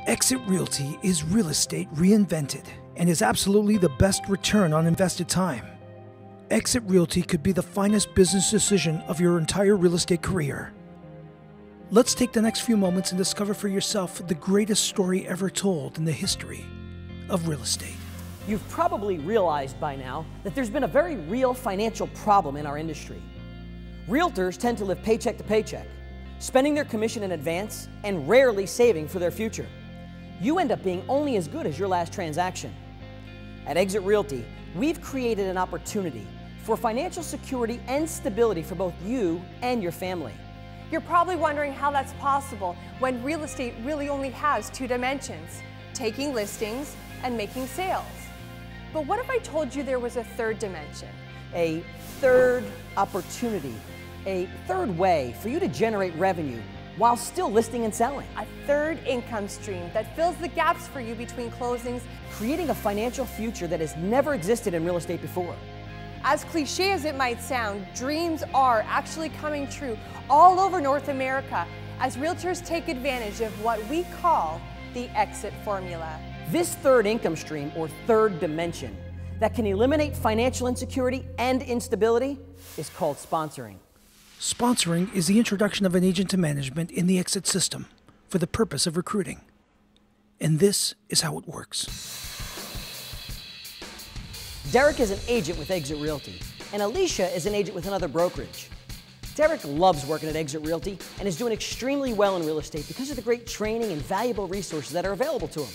EXIT Realty is real estate reinvented and is absolutely the best return on invested time. EXIT Realty could be the finest business decision of your entire real estate career. Let's take the next few moments and discover for yourself the greatest story ever told in the history of real estate. You've probably realized by now that there's been a very real financial problem in our industry. Realtors tend to live paycheck to paycheck, spending their commission in advance and rarely saving for their future. You end up being only as good as your last transaction. At EXIT Realty, we've created an opportunity for financial security and stability for both you and your family. You're probably wondering how that's possible when real estate really only has two dimensions: taking listings and making sales. But what if I told you there was a third dimension? A third opportunity, a third way for you to generate revenue while still listing and selling. A third income stream that fills the gaps for you between closings, creating a financial future that has never existed in real estate before. As cliche as it might sound, dreams are actually coming true all over North America as realtors take advantage of what we call the EXIT formula. This third income stream, or third dimension, that can eliminate financial insecurity and instability is called sponsoring. Sponsoring is the introduction of an agent to management in the EXIT system for the purpose of recruiting. And this is how it works. Derek is an agent with EXIT Realty, and Alicia is an agent with another brokerage. Derek loves working at EXIT Realty and is doing extremely well in real estate because of the great training and valuable resources that are available to him.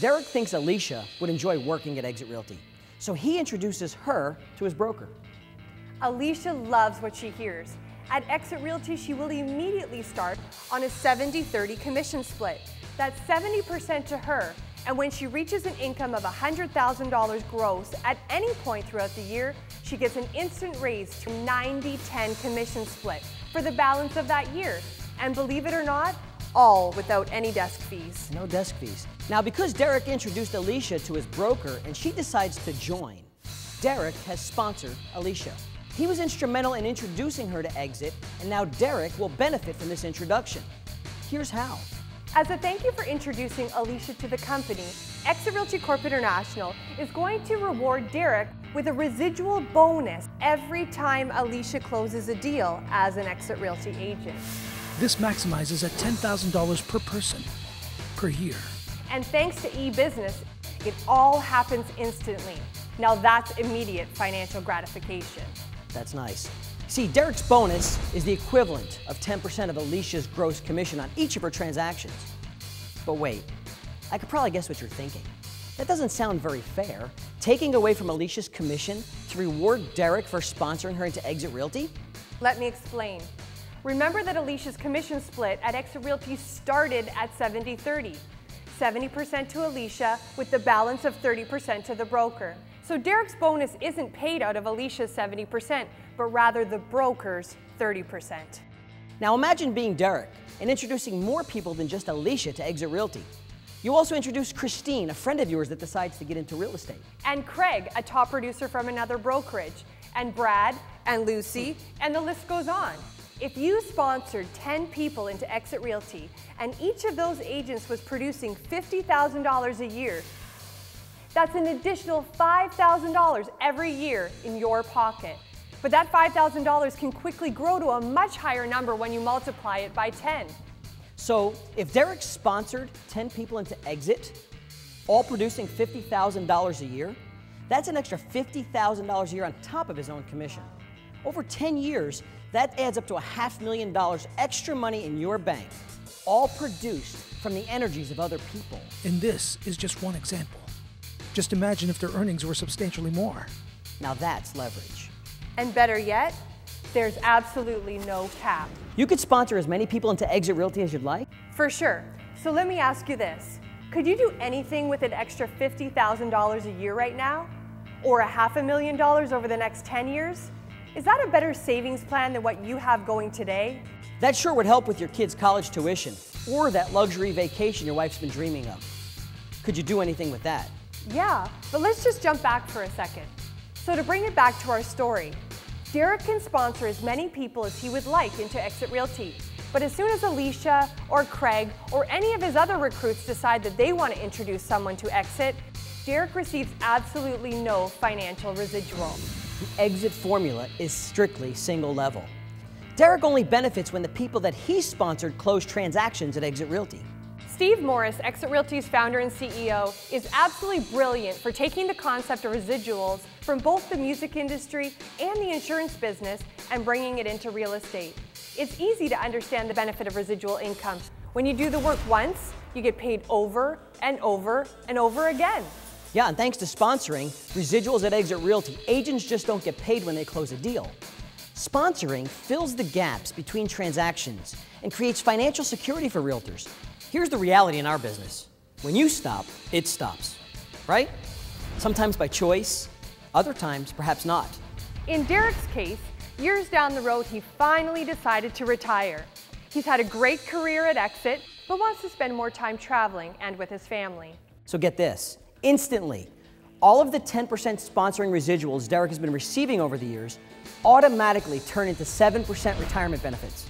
Derek thinks Alicia would enjoy working at EXIT Realty, so he introduces her to his broker. Alicia loves what she hears. At EXIT Realty, she will immediately start on a 70-30 commission split. That's 70% to her, and when she reaches an income of $100,000 gross at any point throughout the year, she gets an instant raise to 90-10 commission split for the balance of that year. And believe it or not, all without any desk fees. No desk fees. Now, because Derek introduced Alicia to his broker and she decides to join, Derek has sponsored Alicia. He was instrumental in introducing her to EXIT, and now Derek will benefit from this introduction. Here's how. As a thank you for introducing Alicia to the company, EXIT Realty Corp International is going to reward Derek with a residual bonus every time Alicia closes a deal as an EXIT Realty agent. This maximizes at $10,000 per person per year. And thanks to e-business, it all happens instantly. Now that's immediate financial gratification. That's nice. See, Derek's bonus is the equivalent of 10% of Alicia's gross commission on each of her transactions. But wait, I could probably guess what you're thinking. That doesn't sound very fair. Taking away from Alicia's commission to reward Derek for sponsoring her into EXIT Realty? Let me explain. Remember that Alicia's commission split at EXIT Realty started at 70-30. 70% to Alicia with the balance of 30% to the broker. So Derek's bonus isn't paid out of Alicia's 70%, but rather the broker's 30%. Now imagine being Derek and introducing more people than just Alicia to EXIT Realty. You also introduce Christine, a friend of yours that decides to get into real estate. And Craig, a top producer from another brokerage. And Brad, and Lucy, and the list goes on. If you sponsored 10 people into EXIT Realty, and each of those agents was producing $50,000 a year, that's an additional $5,000 every year in your pocket. But that $5,000 can quickly grow to a much higher number when you multiply it by 10. So if Derek sponsored 10 people into EXIT, all producing $50,000 a year, that's an extra $50,000 a year on top of his own commission. Over 10 years, that adds up to $500,000 extra money in your bank, all produced from the energies of other people. And this is just one example. Just imagine if their earnings were substantially more. Now that's leverage. And better yet, there's absolutely no cap. You could sponsor as many people into EXIT Realty as you'd like? For sure. So let me ask you this. Could you do anything with an extra $50,000 a year right now? Or $500,000 over the next 10 years? Is that a better savings plan than what you have going today? That sure would help with your kids' college tuition or that luxury vacation your wife's been dreaming of. Could you do anything with that? Yeah, but let's just jump back for a second. So to bring it back to our story, Derek can sponsor as many people as he would like into EXIT Realty. But as soon as Alicia or Craig or any of his other recruits decide that they want to introduce someone to EXIT, Derek receives absolutely no financial residual. The exit formula is strictly single level. Derek only benefits when the people that he sponsored close transactions at EXIT Realty. Steve Morris, EXIT Realty's founder and CEO, is absolutely brilliant for taking the concept of residuals from both the music industry and the insurance business and bringing it into real estate. It's easy to understand the benefit of residual income. When you do the work once, you get paid over and over and over again. Yeah, and thanks to sponsoring, residuals at EXIT Realty, agents just don't get paid when they close a deal. Sponsoring fills the gaps between transactions and creates financial security for realtors. Here's the reality in our business. When you stop, it stops, right? Sometimes by choice, other times perhaps not. In Derek's case, years down the road, he finally decided to retire. He's had a great career at EXIT, but wants to spend more time traveling and with his family. So get this, instantly, all of the 10% sponsoring residuals Derek has been receiving over the years automatically turn into 7% retirement benefits.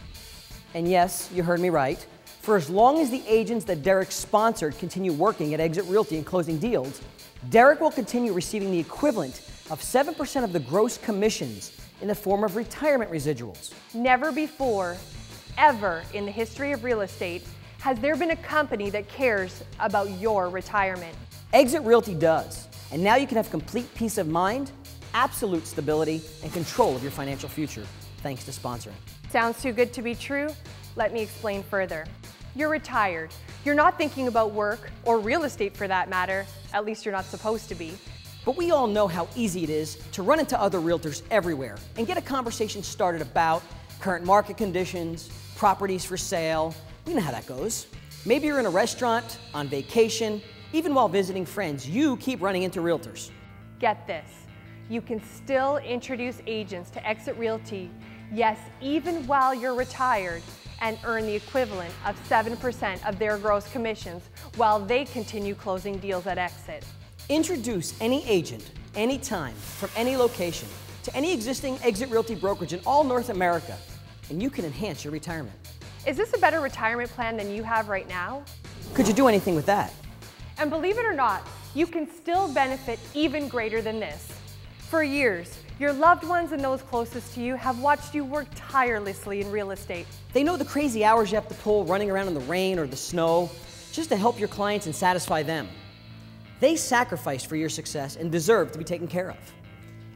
And yes, you heard me right. For as long as the agents that Derek sponsored continue working at EXIT Realty and closing deals, Derek will continue receiving the equivalent of 7% of the gross commissions in the form of retirement residuals. Never before, ever in the history of real estate, has there been a company that cares about your retirement. EXIT Realty does, and now you can have complete peace of mind, absolute stability, and control of your financial future, thanks to sponsoring. Sounds too good to be true? Let me explain further. You're retired. You're not thinking about work, or real estate for that matter. At least you're not supposed to be. But we all know how easy it is to run into other realtors everywhere and get a conversation started about current market conditions, properties for sale. We know how that goes. Maybe you're in a restaurant, on vacation, even while visiting friends, you keep running into realtors. Get this. You can still introduce agents to EXIT Realty, yes, even while you're retired, and earn the equivalent of 7% of their gross commissions while they continue closing deals at EXIT. Introduce any agent, anytime, from any location, to any existing EXIT Realty brokerage in all North America, and you can enhance your retirement. Is this a better retirement plan than you have right now? Could you do anything with that? And believe it or not, you can still benefit even greater than this. For years, your loved ones and those closest to you have watched you work tirelessly in real estate. They know the crazy hours you have to pull running around in the rain or the snow just to help your clients and satisfy them. They sacrificed for your success and deserve to be taken care of.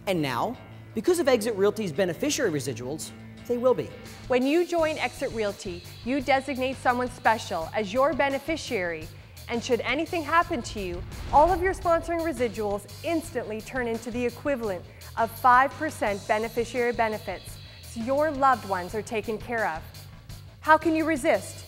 And now, because of EXIT Realty's beneficiary residuals, they will be. When you join EXIT Realty, you designate someone special as your beneficiary, and should anything happen to you, all of your sponsoring residuals instantly turn into the equivalent of 5% beneficiary benefits, so your loved ones are taken care of. How can you resist?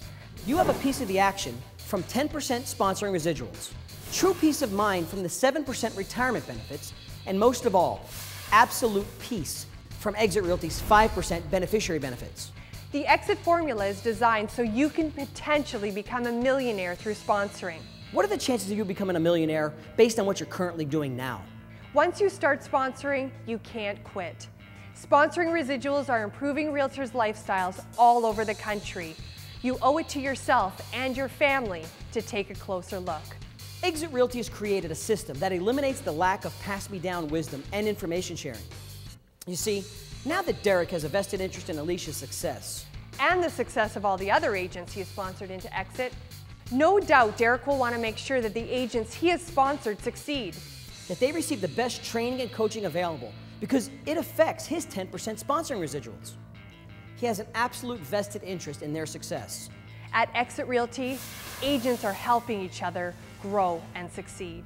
You have a piece of the action from 10% sponsoring residuals, true peace of mind from the 7% retirement benefits, and most of all, absolute peace from EXIT Realty's 5% beneficiary benefits. The EXIT formula is designed so you can potentially become a millionaire through sponsoring. What are the chances of you becoming a millionaire based on what you're currently doing now? Once you start sponsoring, you can't quit. Sponsoring residuals are improving realtors' lifestyles all over the country. You owe it to yourself and your family to take a closer look. EXIT Realty has created a system that eliminates the lack of pass-me-down wisdom and information sharing. You see, now that Derek has a vested interest in Alicia's success, and the success of all the other agents he has sponsored into EXIT, no doubt Derek will want to make sure that the agents he has sponsored succeed. that they receive the best training and coaching available because it affects his 10% sponsoring residuals. He has an absolute vested interest in their success. At EXIT Realty, agents are helping each other grow and succeed.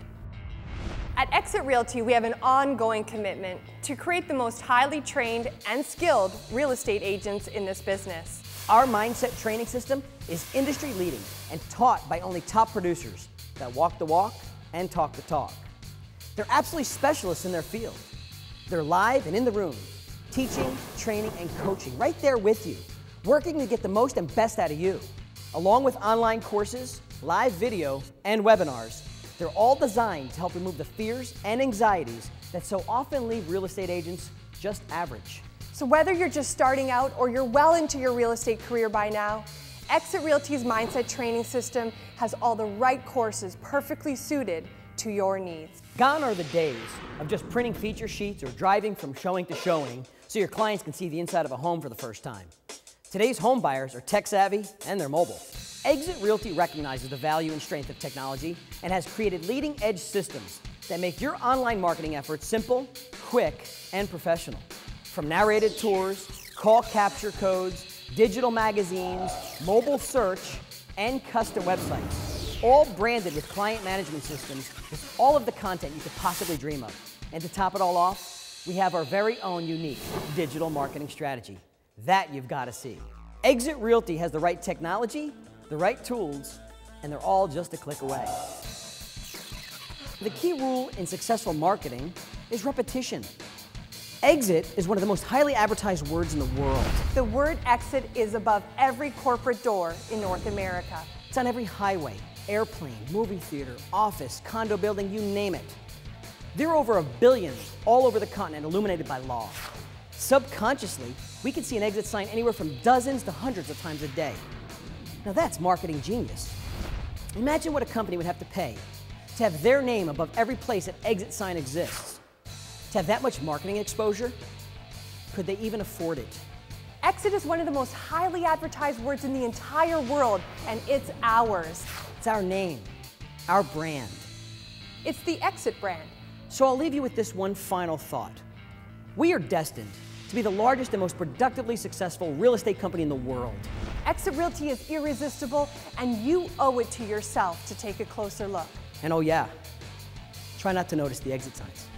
At EXIT Realty, we have an ongoing commitment to create the most highly trained and skilled real estate agents in this business. Our mindset training system is industry leading and taught by only top producers that walk the walk and talk the talk. They're absolutely specialists in their field. They're live and in the room, teaching, training, and coaching right there with you, working to get the most and best out of you. Along with online courses, live video, and webinars, they're all designed to help remove the fears and anxieties that so often leave real estate agents just average. So whether you're just starting out or you're well into your real estate career by now, EXIT Realty's Mindset Training System has all the right courses perfectly suited to your needs. Gone are the days of just printing feature sheets or driving from showing to showing so your clients can see the inside of a home for the first time. Today's home buyers are tech savvy and they're mobile. EXIT Realty recognizes the value and strength of technology and has created leading edge systems that make your online marketing efforts simple, quick, and professional. From narrated tours, call capture codes, digital magazines, mobile search, and custom websites, all branded with client management systems with all of the content you could possibly dream of. And to top it all off, we have our very own unique digital marketing strategy. That you've got to see. EXIT Realty has the right technology, the right tools, and they're all just a click away. The key rule in successful marketing is repetition. Exit is one of the most highly advertised words in the world. The word exit is above every corporate door in North America. It's on every highway, airplane, movie theater, office, condo building, you name it. There are over 1 billion all over the continent illuminated by law. Subconsciously, we can see an exit sign anywhere from dozens to hundreds of times a day. Now that's marketing genius. Imagine what a company would have to pay to have their name above every place an exit sign exists. To have that much marketing exposure? Could they even afford it? Exit is one of the most highly advertised words in the entire world, and it's ours. It's our name, our brand. It's the Exit brand. So I'll leave you with this one final thought. We are destined to be the largest and most productively successful real estate company in the world. EXIT Realty is irresistible, and you owe it to yourself to take a closer look. And oh yeah, try not to notice the exit signs.